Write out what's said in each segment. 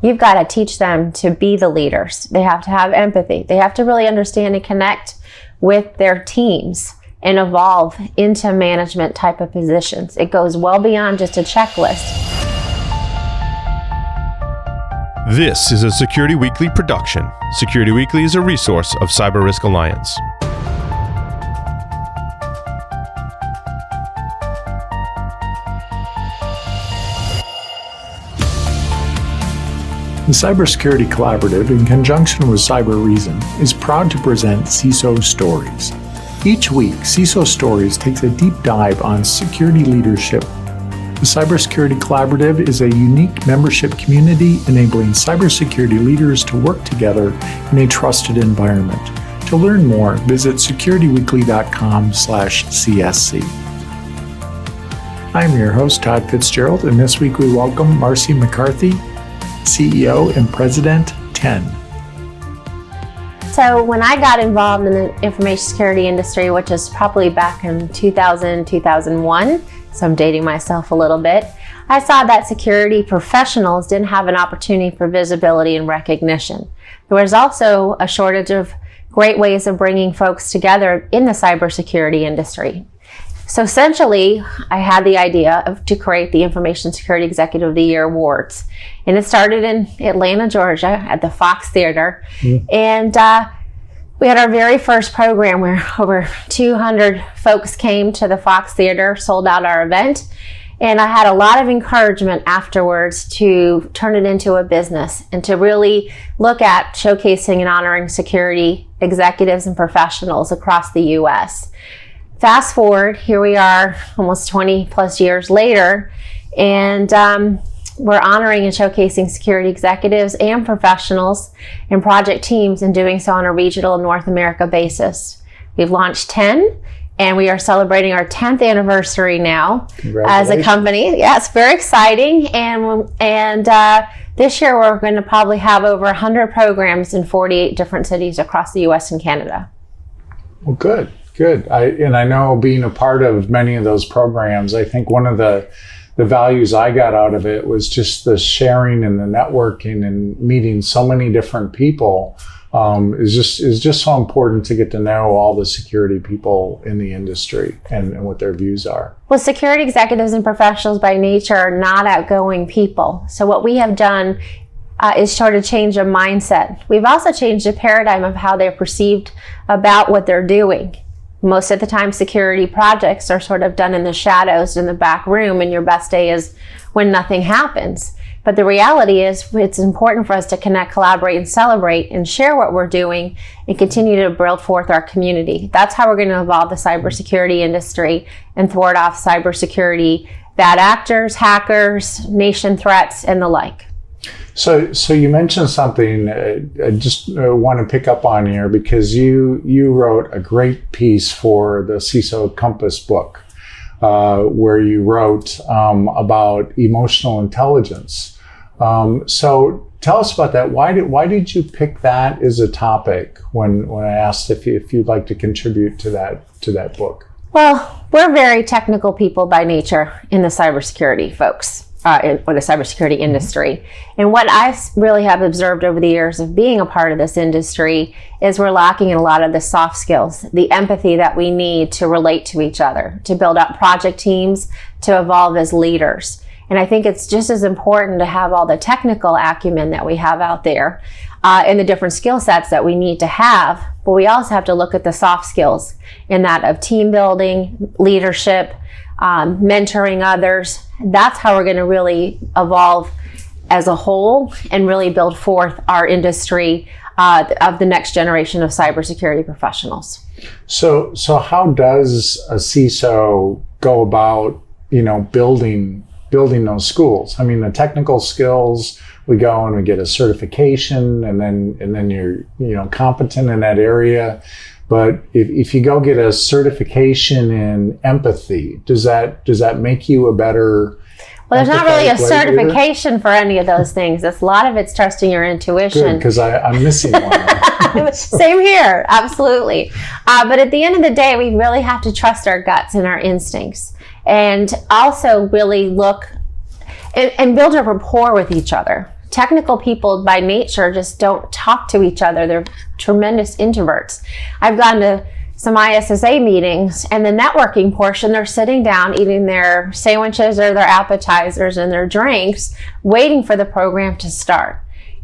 you've got to teach them to be the leaders. They have to have empathy. They have to really understand and connect with their teams and evolve into management type of positions. It goes well beyond just a checklist. This is a Security Weekly production. Security Weekly is a resource of Cyber Risk Alliance. The Cybersecurity Collaborative, in conjunction with Cyber Reason, is proud to present CISO Stories. Each week, CISO Stories takes a deep dive on security leadership. The Cybersecurity Collaborative is a unique membership community enabling cybersecurity leaders to work together in a trusted environment. To learn more, visit securityweekly.com/CSC. I'm your host, Todd Fitzgerald, and this week we welcome Marci McCarthy, CEO and President, 10. So when I got involved in the information security industry, which is probably back in 2000, 2001, so I'm dating myself a little bit, I saw that security professionals didn't have an opportunity for visibility and recognition. There was also a shortage of great ways of bringing folks together in the cybersecurity industry. So essentially, I had the idea to create the Information Security Executive of the Year Awards. And it started in Atlanta, Georgia at the Fox Theater. And we had our very first program where over 200 folks came to the Fox Theater, sold out our event. And I had a lot of encouragement afterwards to turn it into a business and to really look at showcasing and honoring security executives and professionals across the U.S. Fast forward, here we are almost 20 plus years later, and we're honoring and showcasing security executives and professionals and project teams, and doing so on a regional North America basis. We've launched 10, and we are celebrating our 10th anniversary now as a company. Yeah, it's very exciting, and this year we're going to probably have over 100 programs in 48 different cities across the U.S. and Canada. Well, good. I know being a part of many of those programs, I think one of the values I got out of it was just the sharing and the networking and meeting so many different people is just so important to get to know all the security people in the industry and what their views are. Well, security executives and professionals by nature are not outgoing people. So what we have done is sort of change a mindset. We've also changed the paradigm of how they're perceived about what they're doing. Most of the time, security projects are sort of done in the shadows in the back room, and your best day is when nothing happens. But the reality is it's important for us to connect, collaborate, and celebrate and share what we're doing and continue to build forth our community. That's how we're going to evolve the cybersecurity industry and thwart off cybersecurity bad actors, hackers, nation threats, and the like. So you mentioned something I just want to pick up on here, because you wrote a great piece for the CISO Compass book, where you wrote about emotional intelligence. So tell us about that. Why did you pick that as a topic when I asked if you'd like to contribute to that book? Well, we're very technical people by nature in the cybersecurity folks. Or the cybersecurity industry. And what I really have observed over the years of being a part of this industry is we're lacking in a lot of the soft skills, the empathy that we need to relate to each other, to build up project teams, to evolve as leaders. And I think it's just as important to have all the technical acumen that we have out there and the different skill sets that we need to have, but we also have to look at the soft skills in that of team building, leadership, mentoring others. That's how we're going to really evolve as a whole and really build forth our industry of the next generation of cybersecurity professionals. So how does a CISO go about, building those schools? I mean, the technical skills, we go and we get a certification, and then you're competent in that area. But if you go get a certification in empathy, does that make you a better? Well, there's not really a certification for any of those things. A lot of it's trusting your intuition. Good, because I'm missing one. Same here, absolutely. But at the end of the day, we really have to trust our guts and our instincts, and also really look and build a rapport with each other. technical people by nature just don't talk to each other. They're tremendous introverts. I've gone to some ISSA meetings, and the networking portion, they're sitting down eating their sandwiches or their appetizers and their drinks, waiting for the program to start.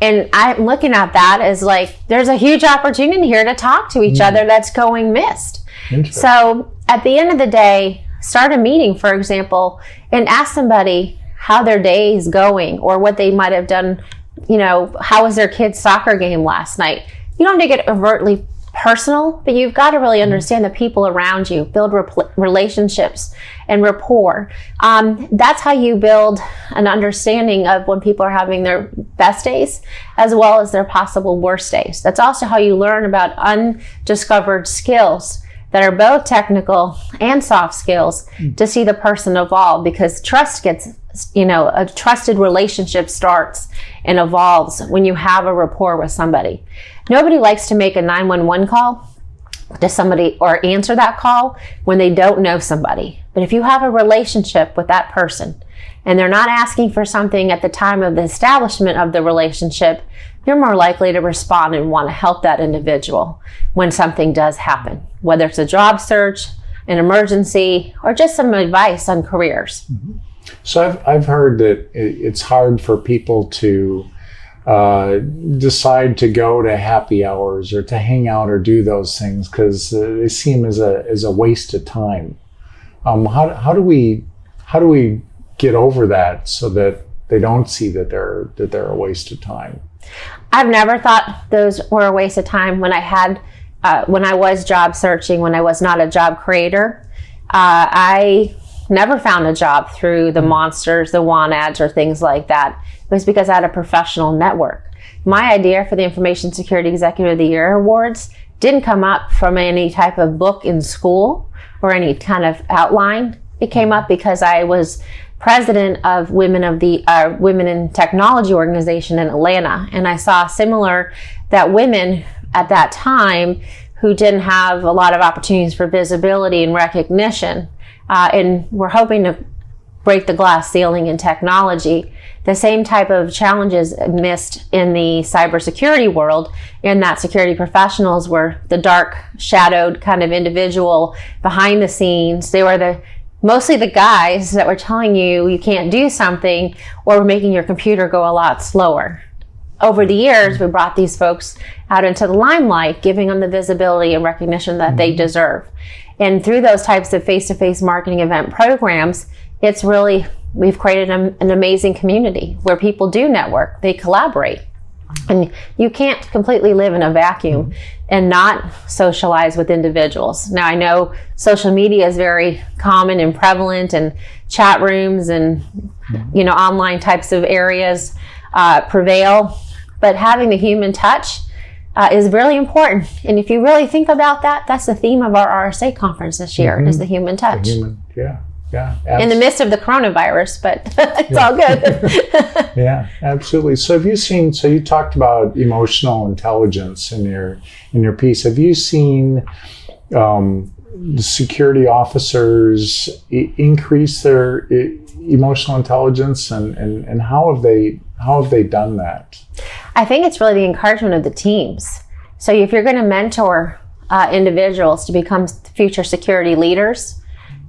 And I'm looking at that as like, there's a huge opportunity here to talk to each other that's going missed. So at the end of the day, start a meeting, for example, and ask somebody how their day is going or what they might have done. How was their kid's soccer game last night? You don't have to get overtly personal, but you've got to really understand the people around you, build relationships and rapport. That's how you build an understanding of when people are having their best days as well as their possible worst days. That's also how you learn about undiscovered skills that are both technical and soft skills to see the person evolve, because trust gets, a trusted relationship starts and evolves when you have a rapport with somebody. Nobody likes to make a 911 call to somebody or answer that call when they don't know somebody. But if you have a relationship with that person and they're not asking for something at the time of the establishment of the relationship, you're more likely to respond and want to help that individual when something does happen, whether it's a job search, an emergency, or just some advice on careers. Mm-hmm. So I've heard that it's hard for people to decide to go to happy hours or to hang out or do those things because they seem as a waste of time. How do we get over that so that they don't see that they're a waste of time? I've never thought those were a waste of time when I was job searching, when I was not a job creator. I never found a job through the monsters, the want ads, or things like that. It was because I had a professional network. My idea for the Information Security Executive of the Year Awards didn't come up from any type of book in school or any kind of outline. It came up because I was president of Women in Technology organization in Atlanta, and I saw similar that women at that time who didn't have a lot of opportunities for visibility and recognition, and were hoping to break the glass ceiling in technology. The same type of challenges missed in the cybersecurity world, in that security professionals were the dark, shadowed kind of individual behind the scenes. They were mostly the guys that were telling you can't do something or were making your computer go a lot slower. Over the years, we brought these folks out into the limelight, giving them the visibility and recognition that they deserve. And through those types of face-to-face marketing event programs, we've created an amazing community where people do network, they collaborate. And you can't completely live in a vacuum and not socialize with individuals. Now, I know social media is very common and prevalent, and chat rooms and online types of areas prevail, but having the human touch is really important. And if you really think about that, that's the theme of our RSA conference this year, is the human touch. Yeah. In the midst of the coronavirus, but it's all good. Yeah, absolutely. So you talked about emotional intelligence in your piece. Have you seen the security officers increase their emotional intelligence, and how have they done that? I think it's really the encouragement of the teams. So if you're going to mentor individuals to become future security leaders,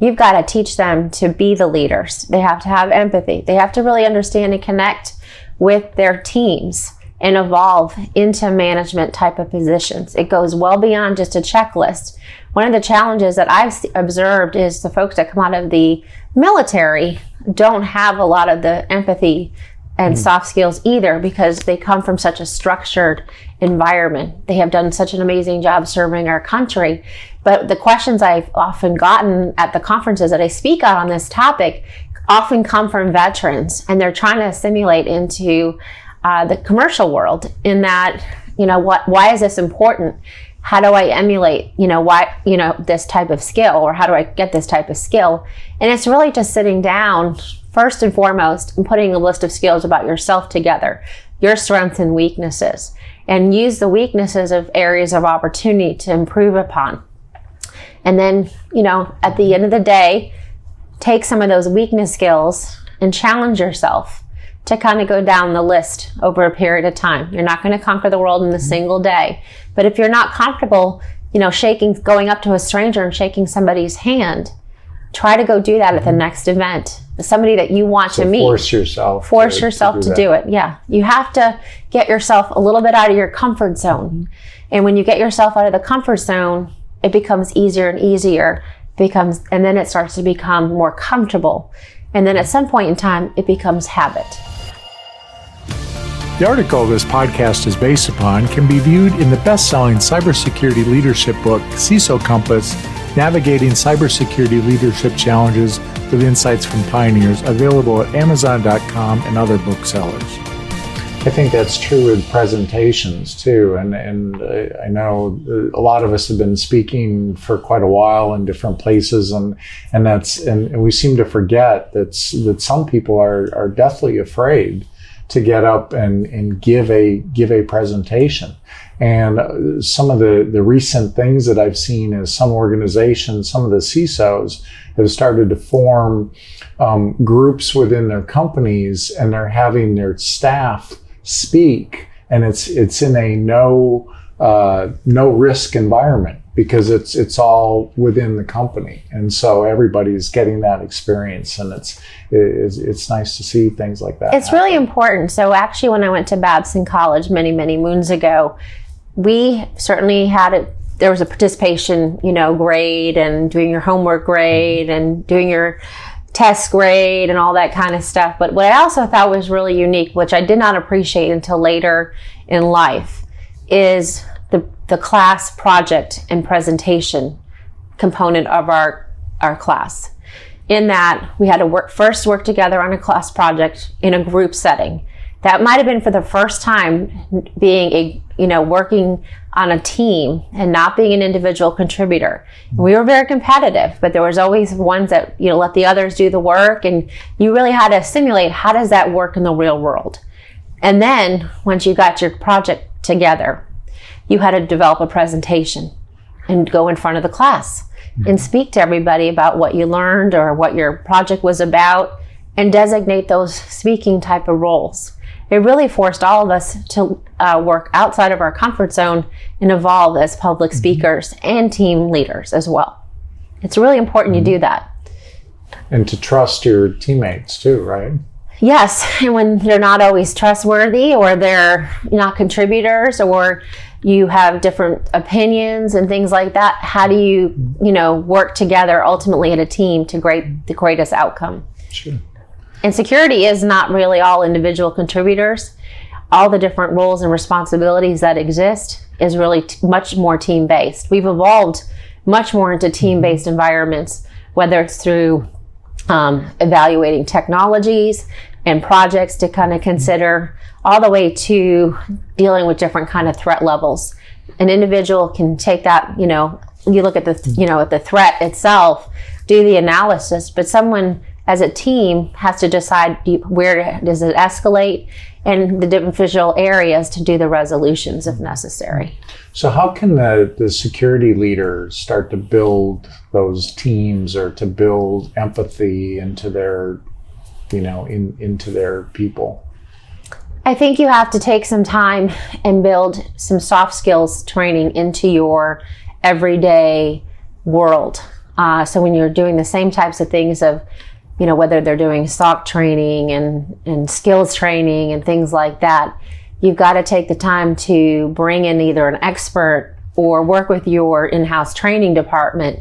you've got to teach them to be the leaders. They have to have empathy. They have to really understand and connect with their teams and evolve into management type of positions. It goes well beyond just a checklist. One of the challenges that I've observed is the folks that come out of the military don't have a lot of the empathy and soft skills either, because they come from such a structured environment. They have done such an amazing job serving our country. But the questions I've often gotten at the conferences that I speak on this topic often come from veterans, and they're trying to assimilate into the commercial world in that, why is this important? How do I emulate, this type of skill, or how do I get this type of skill? And it's really just sitting down first and foremost and putting a list of skills about yourself together, your strengths and weaknesses, and use the weaknesses of areas of opportunity to improve upon. And then, at the end of the day, take some of those weakness skills and challenge yourself to kind of go down the list over a period of time. You're not going to conquer the world in a single day. But if you're not comfortable, going up to a stranger and shaking somebody's hand, try to go do that at the next event. Somebody that you want to meet. Force yourself to do it. Yeah. You have to get yourself a little bit out of your comfort zone. And when you get yourself out of the comfort zone, it becomes easier and easier. And then it starts to become more comfortable. And then at some point in time, it becomes habit. The article this podcast is based upon can be viewed in the best-selling cybersecurity leadership book, CISO Compass, Navigating Cybersecurity Leadership Challenges with Insights from Pioneers, available at Amazon.com and other booksellers. I think that's true with presentations too, and I know a lot of us have been speaking for quite a while in different places, and we seem to forget that some people are deathly afraid to get up and give a presentation. And some of the recent things that I've seen is some organizations, some of the CISOs have started to form groups within their companies, and they're having their staff speak, and it's in a no risk environment, because it's all within the company, and so everybody's getting that experience, and it's nice to see things like that. It's happen. Really important. So actually, when I went to Babson College many moons ago, we certainly had it. There was a participation, grade, and doing your homework grade, and doing your test grade and all that kind of stuff. But what I also thought was really unique, which I did not appreciate until later in life, is the class project and presentation component of our class. In that, we had to first work together on a class project in a group setting. That might have been for the first time being working on a team and not being an individual contributor. We were very competitive, but there was always ones that, let the others do the work, and you really had to simulate, how does that work in the real world? And then once you got your project together, you had to develop a presentation and go in front of the class and speak to everybody about what you learned or what your project was about, and designate those speaking type of roles. It really forced all of us to work outside of our comfort zone and evolve as public speakers and team leaders as well. It's really important you do that. And to trust your teammates too, right? Yes, and when they're not always trustworthy, or they're not contributors, or you have different opinions and things like that, how do you, work together ultimately at a team to the greatest outcome? Sure. And security is not really all individual contributors. All the different roles and responsibilities that exist is really much more team-based. We've evolved much more into team-based environments, whether it's through evaluating technologies and projects to kind of consider, all the way to dealing with different kind of threat levels. An individual can take that, you look at at the threat itself, do the analysis, but someone as a team has to decide where does it escalate, and the different visual areas to do the resolutions if necessary. So how can the security leaders start to build those teams, or to build empathy into their, into their people? I think you have to take some time and build some soft skills training into your everyday world. So when you're doing the same types of things of, whether they're doing SOC training and skills training and things like that, you've got to take the time to bring in either an expert or work with your in-house training department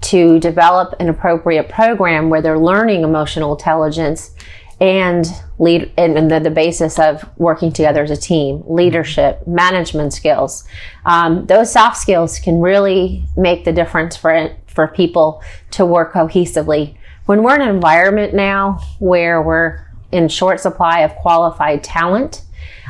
to develop an appropriate program where they're learning emotional intelligence and the basis of working together as a team, leadership, management skills. Those soft skills can really make the difference for people to work cohesively. When we're in an environment now where we're in short supply of qualified talent,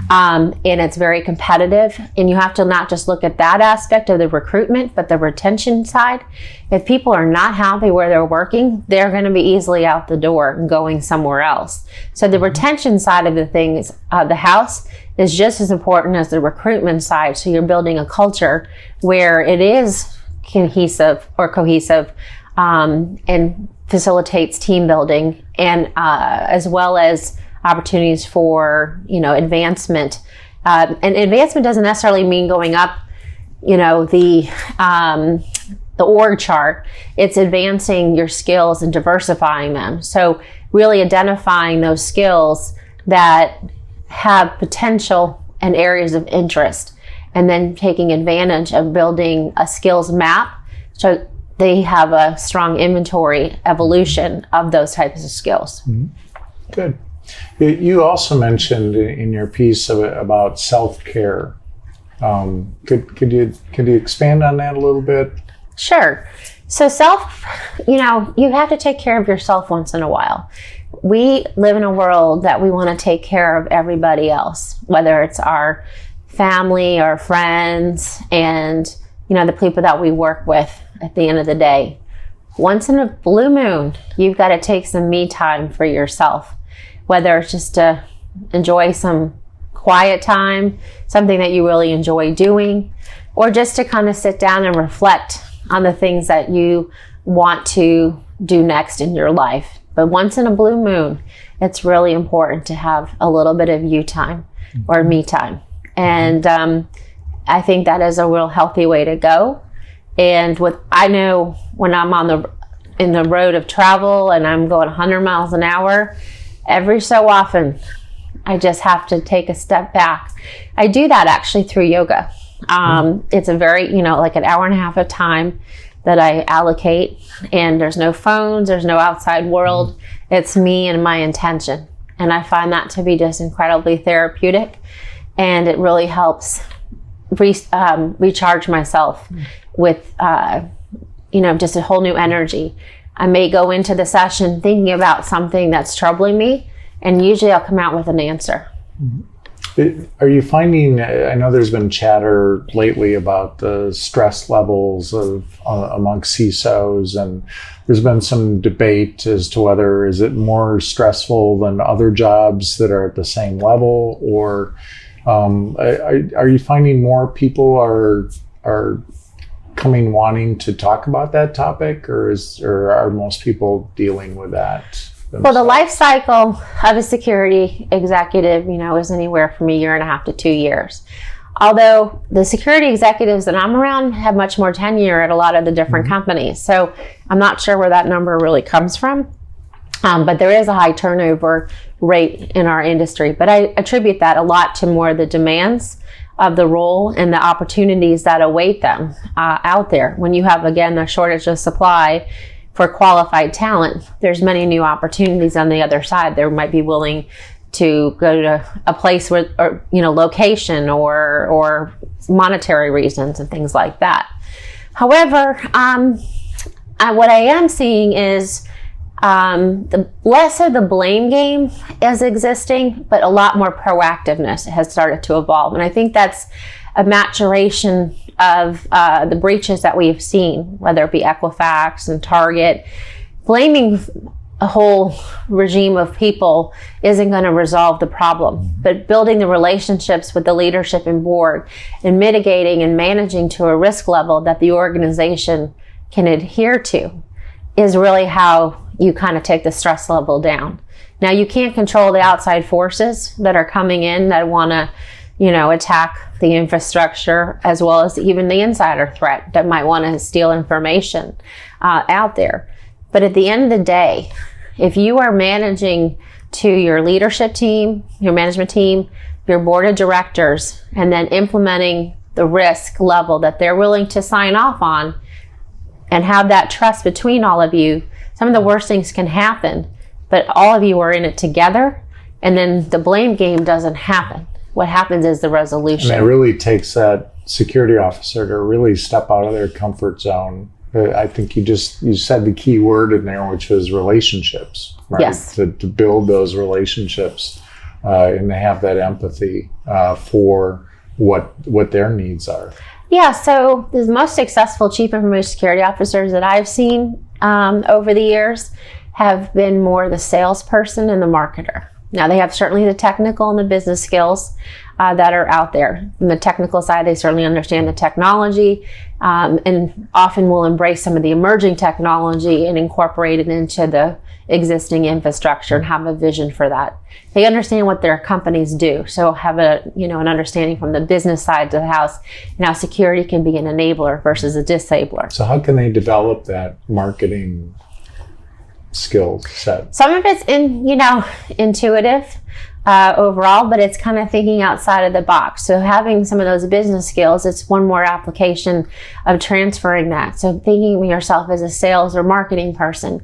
and it's very competitive, and you have to not just look at that aspect of the recruitment, but the retention side. If people are not happy where they're working, they're going to be easily out the door and going somewhere else. So the retention side of the things, the house, is just as important as the recruitment side. So you're building a culture where it is cohesive, and facilitates team building, and as well as opportunities for, advancement. And advancement doesn't necessarily mean going up, the org chart. It's advancing your skills and diversifying them. So really identifying those skills that have potential and areas of interest, and then taking advantage of building a skills map so they have a strong inventory evolution of those types of skills. Mm-hmm. Good. You also mentioned in your piece about self-care. Could you expand on that a little bit? Sure. So you have to take care of yourself once in a while. We live in a world that we want to take care of everybody else, whether it's our family, our friends, and, the people that we work with at the end of the day. Once in a blue moon, you've got to take some me time for yourself, whether it's just to enjoy some quiet time, something that you really enjoy doing, or just to kind of sit down and reflect on the things that you want to do next in your life. But once in a blue moon, it's really important to have a little bit of you time or me time. And I think that is a real healthy way to go. And I know when I'm in the road of travel and I'm going 100 miles an hour, every so often, I just have to take a step back. I do that actually through yoga. It's a very, like an hour and a half of time that I allocate, and there's no phones, there's no outside world. It's me and my intention. And I find that to be just incredibly therapeutic, and it really helps recharge myself with, just a whole new energy. I may go into the session thinking about something that's troubling me, and usually I'll come out with an answer. Are you finding, I know there's been chatter lately about the stress levels amongst CISOs, and there's been some debate as to whether is it more stressful than other jobs that are at the same level, or are you finding more people are coming wanting to talk about that topic, or are most people dealing with that themselves? Well, the life cycle of a security executive, is anywhere from 1.5 to 2 years. Although the security executives that I'm around have much more tenure at a lot of the different companies. So I'm not sure where that number really comes from. But there is a high turnover rate in our industry. But I attribute that a lot to more the demands of the role and the opportunities that await them out there. When you have, again, a shortage of supply for qualified talent, there's many new opportunities on the other side. They might be willing to go to a place where, or location or monetary reasons and things like that. However, what I am seeing is the less of the blame game is existing, but a lot more proactiveness has started to evolve. And I think that's a maturation of the breaches that we've seen, whether it be Equifax and Target. Blaming a whole regime of people isn't going to resolve the problem, but building the relationships with the leadership and board and mitigating and managing to a risk level that the organization can adhere to is really how you kind of take the stress level down. Now, you can't control the outside forces that are coming in that want to, attack the infrastructure, as well as even the insider threat that might want to steal information out there. But at the end of the day, if you are managing to your leadership team, your management team, your board of directors, and then implementing the risk level that they're willing to sign off on and have that trust between all of you, some of the worst things can happen, but all of you are in it together, and then the blame game doesn't happen. What happens is the resolution. And it really takes that security officer to really step out of their comfort zone. I think you said the key word in there, which was relationships, right? Yes. To build those relationships and to have that empathy for what their needs are. Yeah, so the most successful chief information security officers that I've seen over the years have been more the salesperson and the marketer. Now, they have certainly the technical and the business skills that are out there. From the technical side, they certainly understand the technology and often will embrace some of the emerging technology and incorporate it into the existing infrastructure and have a vision for that. They understand what their companies do, so have an understanding from the business side of the house, and how security can be an enabler versus a disabler. So how can they develop that marketing skill set? Some of it's intuitive overall, but it's kind of thinking outside of the box. So having some of those business skills, it's one more application of transferring that. So thinking of yourself as a sales or marketing person,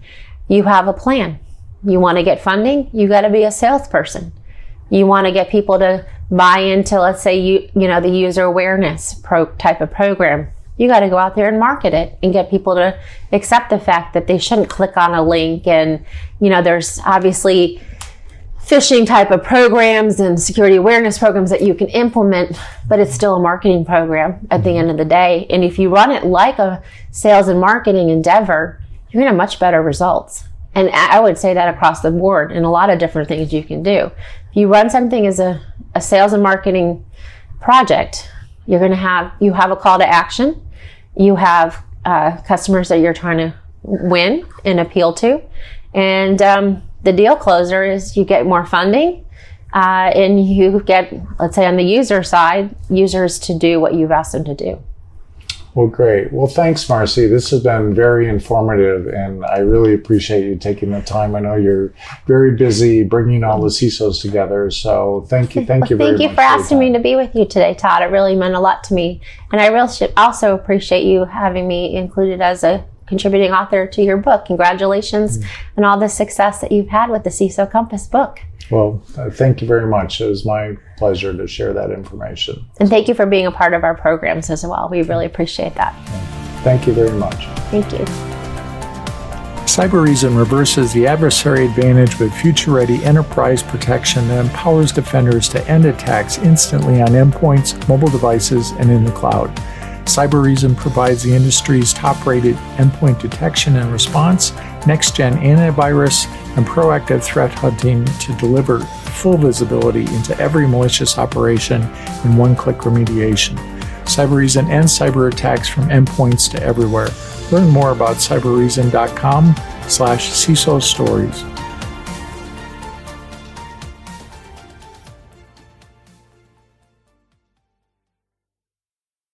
you have a plan. You want to get funding, you got to be a salesperson. You want to get people to buy into, let's say, the user awareness type of program. You got to go out there and market it and get people to accept the fact that they shouldn't click on a link. And, there's obviously phishing type of programs and security awareness programs that you can implement, but it's still a marketing program at the end of the day. And if you run it like a sales and marketing endeavor, you're going to have much better results. And I would say that across the board in a lot of different things you can do. If you run something as a sales and marketing project, you have a call to action. You have customers that you're trying to win and appeal to. And the deal closer is you get more funding and you get, let's say on the user side, users to do what you've asked them to do. Well, great. Well, thanks, Marci. This has been very informative, and I really appreciate you taking the time. I know you're very busy bringing all the CISOs together, so thank you very much. Thank you for asking me to be with you today, Todd. It really meant a lot to me, and I really should also appreciate you having me included as a contributing author to your book. Congratulations on all the success that you've had with the CISO Compass book. Well, thank you very much. It was my pleasure to share that information. And thank you for being a part of our programs as well. We really appreciate that. Thank you very much. Thank you. Cybereason reverses the adversary advantage with future-ready enterprise protection that empowers defenders to end attacks instantly on endpoints, mobile devices, and in the cloud. Cybereason provides the industry's top-rated endpoint detection and response, next-gen antivirus, and proactive threat hunting to deliver full visibility into every malicious operation and one-click remediation. Cybereason ends cyber attacks from endpoints to everywhere. Learn more about cybereason.com/CISO stories.